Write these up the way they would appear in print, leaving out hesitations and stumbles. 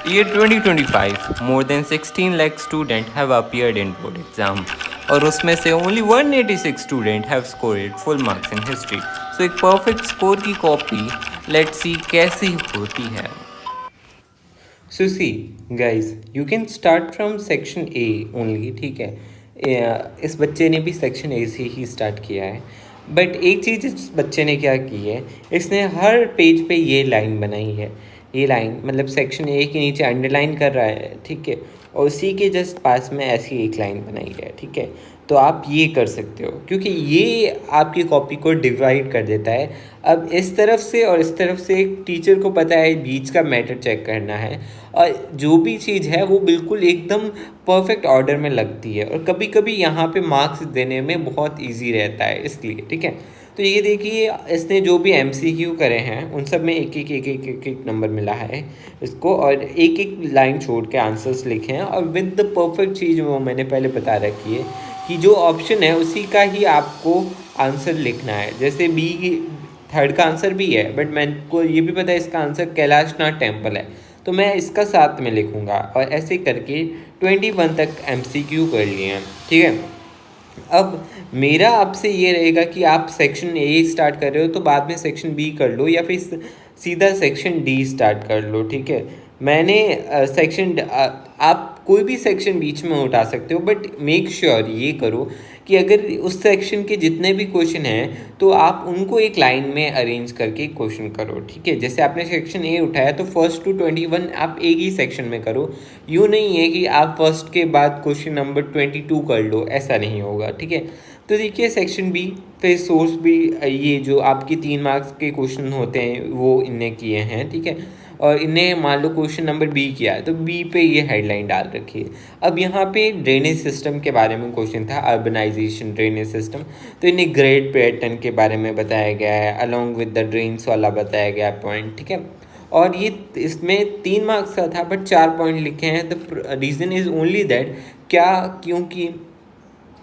Year 2025, more than 16 lakh students have appeared in board exam और उसमें से only 186 students have scored full marks in history. So एक perfect score की copy let's see कैसी होती है. So see guys, you can start from section A only, ठीक है. इस बच्चे ने भी सेक्शन ए से ही स्टार्ट किया है. बट एक चीज़ इस बच्चे ने क्या की है, इसने हर पेज पे ये लाइन बनाई है. ये लाइन मतलब सेक्शन ए के नीचे अंडरलाइन कर रहा है, ठीक है, और उसी के जस्ट पास में ऐसी एक लाइन बनाई है, ठीक है. तो आप ये कर सकते हो क्योंकि ये आपकी कॉपी को डिवाइड कर देता है. अब इस तरफ से और इस तरफ से एक टीचर को पता है बीच का मैटर चेक करना है और जो भी चीज़ है वो बिल्कुल एकदम परफेक्ट ऑर्डर में लगती है और कभी कभी यहाँ पे मार्क्स देने में बहुत इजी रहता है इसलिए, ठीक है. तो ये देखिए इसने जो भी MCQ करे हैं उन सब में एक नंबर मिला है इसको और एक एक लाइन छोड़ के आंसर्स लिखे हैं और विद द परफेक्ट चीज़ वो मैंने पहले बता रखी है कि जो ऑप्शन है उसी का ही आपको आंसर लिखना है. जैसे बी की थर्ड का आंसर भी है बट मेरे को ये भी पता है इसका आंसर कैलाशनाथ टेम्पल है तो मैं इसका साथ में लिखूँगा और ऐसे करके 21 तक MCQ कर लिए हैं, ठीक है. अब मेरा आपसे ये रहेगा कि आप सेक्शन ए स्टार्ट कर रहे हो तो बाद में सेक्शन बी कर लो या फिर सीधा सेक्शन डी स्टार्ट कर लो, ठीक है. मैंने सेक्शन आप कोई भी सेक्शन बीच में उठा सकते हो बट मेक श्योर ये करो कि अगर उस सेक्शन के जितने भी क्वेश्चन हैं तो आप उनको एक लाइन में अरेंज करके क्वेश्चन करो, ठीक है. जैसे आपने सेक्शन ए उठाया तो फर्स्ट टू 21 आप एक ही सेक्शन में करो. यूँ नहीं है कि आप फर्स्ट के बाद क्वेश्चन नंबर 22 कर लो, ऐसा नहीं होगा, ठीक है. तो देखिए सेक्शन बी फिर सोर्स भी ये जो आपकी 3 मार्क्स के क्वेश्चन होते हैं वो इनने किए हैं, ठीक है. और इन्हें मान लो क्वेश्चन नंबर बी किया है तो बी पे ये हेडलाइन डाल रखी है. अब यहाँ पे ड्रेनेज सिस्टम के बारे में क्वेश्चन था, अर्बनाइजेशन ड्रेनेज सिस्टम, तो इन्हें ग्रेड पैटर्न के बारे में बताया गया है अलॉन्ग विद द ड्रेन्स वाला बताया गया पॉइंट, ठीक है. और ये इसमें 3 मार्क्स का था बट 4 पॉइंट लिखे हैं. The reason is only that क्या क्योंकि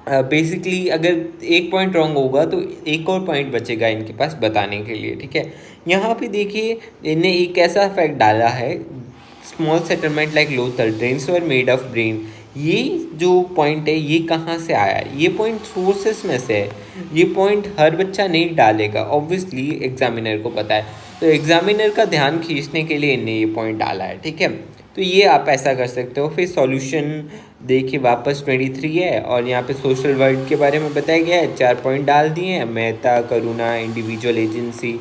बेसिकली अगर एक पॉइंट रॉन्ग होगा तो एक और पॉइंट बचेगा इनके पास बताने के लिए, ठीक है. यहाँ पे देखिए इन्हें एक ऐसा फैक्ट डाला है, small settlement like Lothal drains were made of brain. ये जो पॉइंट है ये कहाँ से आया है, ये पॉइंट सोर्सेस में से है. ये पॉइंट हर बच्चा नहीं डालेगा, ऑब्वियसली एग्जामिनर को पता है, तो एग्जामिनर का ध्यान खींचने के लिए इन्हें ये पॉइंट डाला है, ठीक है. तो ये आप ऐसा कर सकते हो. फिर सॉल्यूशन देखिए वापस 23 है और यहाँ पे सोशल वर्क के बारे में बताया गया है, 4 पॉइंट डाल दिए हैं. मेहता, करुणा, इंडिविजुअल एजेंसी,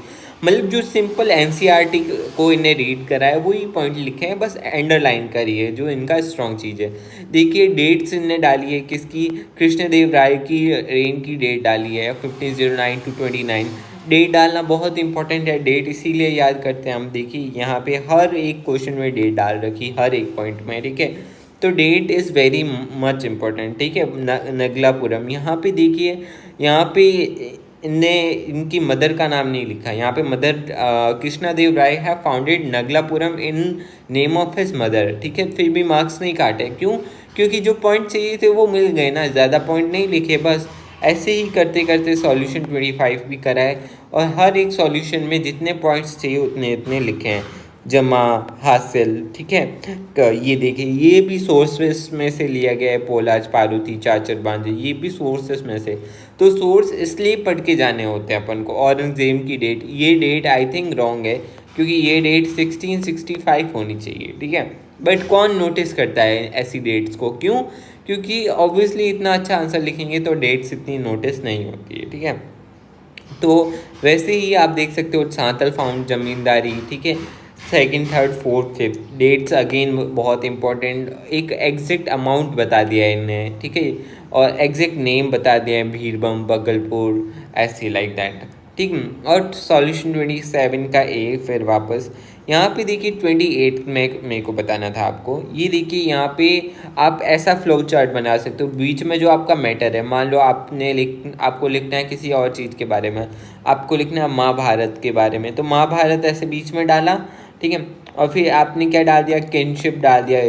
मतलब जो सिंपल NCERT को इन्हें रीड करा है वही पॉइंट लिखे हैं, बस अंडरलाइन करिए जो इनका स्ट्रॉन्ग चीज़ है. देखिए डेट्स इनने डाली है किसकी, कृष्णदेव राय की रेन की डेट डाली है 1509 to 29. डेट डालना बहुत इंपॉर्टेंट है, डेट इसीलिए याद करते हैं हम. देखिए यहाँ पे हर एक क्वेश्चन में डेट डाल रखी हर एक पॉइंट में, ठीक है. तो that is very much important, ठीक है. नगलापुरम यहाँ पे देखिए, यहाँ पे इनकी मदर का नाम नहीं लिखा. यहाँ पे mother Krishnadeva Raya have founded Nagalapuram in name of his mother, ठीक है. फिर भी मार्क्स नहीं काटे, क्यों? क्योंकि जो पॉइंट चाहिए थे वो मिल गए ना, ज़्यादा पॉइंट नहीं लिखे. बस ऐसे ही करते करते सॉल्यूशन 25 भी करा है और हर एक सॉल्यूशन में जितने पॉइंट्स चाहिए उतने इतने लिखे हैं, जमा हासिल, ठीक है. ये देखिए ये भी सोर्सेस में से लिया गया है, पोलाज, पारुथी, चाचर बांझे, ये भी सोर्सेस में से. तो सोर्स इसलिए पढ़ के जाने होते हैं अपन को. औरंगजेब की डेट, ये डेट आई थिंक रॉन्ग है क्योंकि ये डेट 1665 होनी चाहिए, ठीक है. बट कौन नोटिस करता है ऐसी डेट्स को, क्यों? क्योंकि ऑब्वियसली इतना अच्छा आंसर लिखेंगे तो डेट्स इतनी नोटिस नहीं होती है, ठीक है. तो वैसे ही आप देख सकते हो सांतल फाउंड जमींदारी, ठीक है. Second, third, fourth, fifth dates again बहुत इंपॉर्टेंट. एक एग्जैक्ट अमाउंट बता दिया है इन्हें, ठीक है, और एग्जैक्ट नेम बता दिया है, भीरबम, बगलपुर, ऐसे लाइक दैट, ठीक. और सॉल्यूशन 27 का ए. फिर वापस यहाँ पे देखिए 28 में मेरे को बताना था आपको. ये देखिए यहाँ पे आप ऐसा फ्लो चार्ट बना सकते हो. बीच में जो आपका मैटर है, मान लो आपको लिखना है किसी और चीज़ के बारे में, आपको लिखना है महाभारत के बारे में, तो महाभारत ऐसे बीच में डाला, ठीक है. और फिर आपने क्या डाल दिया, किनशिप डाल दिया,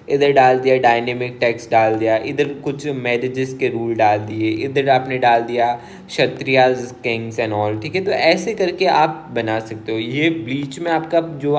इधर डाल दिया डायनेमिक टेक्स्ट डाल दिया, इधर कुछ मैरिजेस के रूल डाल दिए, इधर आपने डाल दिया क्षत्रियाज, किंग्स एंड ऑल, ठीक है. तो ऐसे करके आप बना सकते हो. ये बीच में आपका जो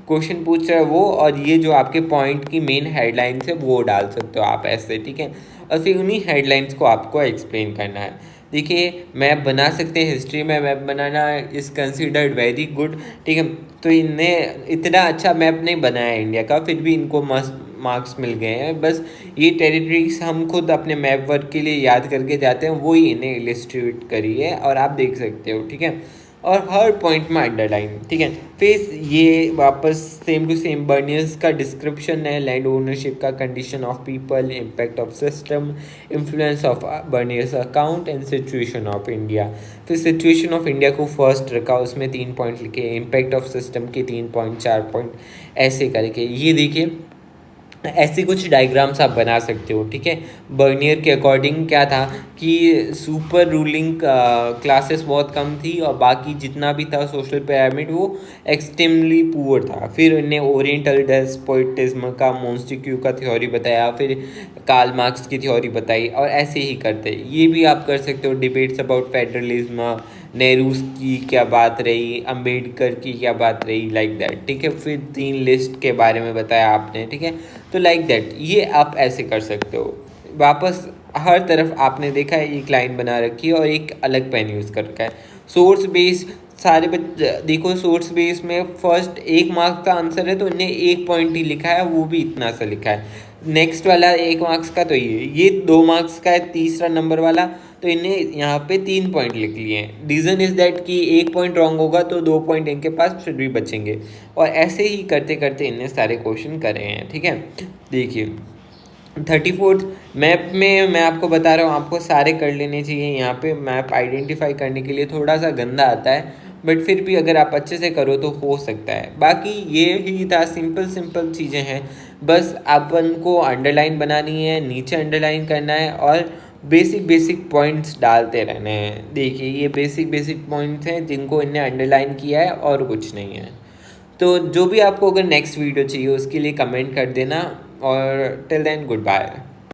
क्वेश्चन पूछ रहा है वो, और ये जो आपके पॉइंट की मेन हेडलाइंस है वो डाल सकते हो आप ऐसे, ठीक है। और फिर उन्हीं हेडलाइंस को आपको एक्सप्लेन करना है। देखिए मैप बना सकते हैं, हिस्ट्री में map banana is considered very good, ठीक है। तो इनने इतना अच्छा मैप नहीं बनाया इंडिया का, फिर भी इनको मस्त मार्क्स मिल गए हैं। बस ये टेरिटरीज हम खुद अपने मैप वर्क के लिए याद करके जाते हैं, वही इन्हें इलिस्ट्रेट करी है और आप देख सकते हो, ठीक है। और हर पॉइंट में अंडरलाइन, ठीक है। फिर ये वापस सेम टू सेम बर्नियर्स का डिस्क्रिप्शन है, लैंड ओनरशिप का, condition of people, impact of system, influence of Bernier's account and situation of India. फिर सिचुएशन ऑफ इंडिया को फर्स्ट रखा, उसमें 3 पॉइंट लिखे, इम्पैक्ट ऑफ सिस्टम के 3 पॉइंट, 4 पॉइंट ऐसे करके। ये देखिए ऐसे कुछ डायग्राम्स आप बना सकते हो, ठीक है। बर्नियर के अकॉर्डिंग क्या था कि सुपर रूलिंग क्लासेस बहुत कम थी और बाकी जितना भी था सोशल पिरामिड वो एक्सट्रीमली पुअर था। फिर इन्हें ओरिएंटल डेस्पोटिज्म का, मोन्टेस्क्यू का थ्योरी बताया, फिर कार्ल मार्क्स की थ्योरी बताई, और ऐसे ही करते। ये भी आप कर सकते हो, डिबेट्स अबाउट फेडरलिज्म, नेहरू की क्या बात रही, अंबेडकर की क्या बात रही, लाइक दैट, ठीक है। फिर 3 लिस्ट के बारे में बताया आपने, ठीक है। तो लाइक दैट ये आप ऐसे कर सकते हो। वापस हर तरफ आपने देखा है एक लाइन बना रखी है और एक अलग पेन यूज़ कर रखा है। सोर्स बेस सारे देखो, सोर्स बेस में फर्स्ट 1 मार्क्स का आंसर है तो इन्हें 1 पॉइंट ही लिखा है, वो भी इतना सा लिखा है। नेक्स्ट वाला 1 मार्क्स का तो ये 2 मार्क्स का है, तीसरा नंबर वाला, तो इन्हें यहाँ पे 3 पॉइंट लिख लिए हैं। रीज़न इज़ दैट कि 1 पॉइंट रॉन्ग होगा तो 2 पॉइंट इनके पास फिर भी बचेंगे, और ऐसे ही करते करते इन्हें सारे क्वेश्चन करे हैं, ठीक है। देखिए 34th मैप में मैं आपको बता रहा हूँ, आपको सारे कर लेने चाहिए। यहाँ पे मैप आइडेंटिफाई करने के लिए थोड़ा सा गंदा आता है, बट फिर भी अगर आप अच्छे से करो तो हो सकता है। बाकी ये ही था, सिंपल सिंपल चीज़ें हैं, बस अपन को अंडरलाइन बनानी है, नीचे अंडरलाइन करना है और बेसिक बेसिक पॉइंट्स डालते रहने हैं। देखिए ये बेसिक बेसिक पॉइंट्स हैं जिनको इन्हें अंडरलाइन किया है और कुछ नहीं है। तो जो भी आपको अगर नेक्स्ट वीडियो चाहिए उसके लिए कमेंट कर देना, और टिल देन गुड बाय।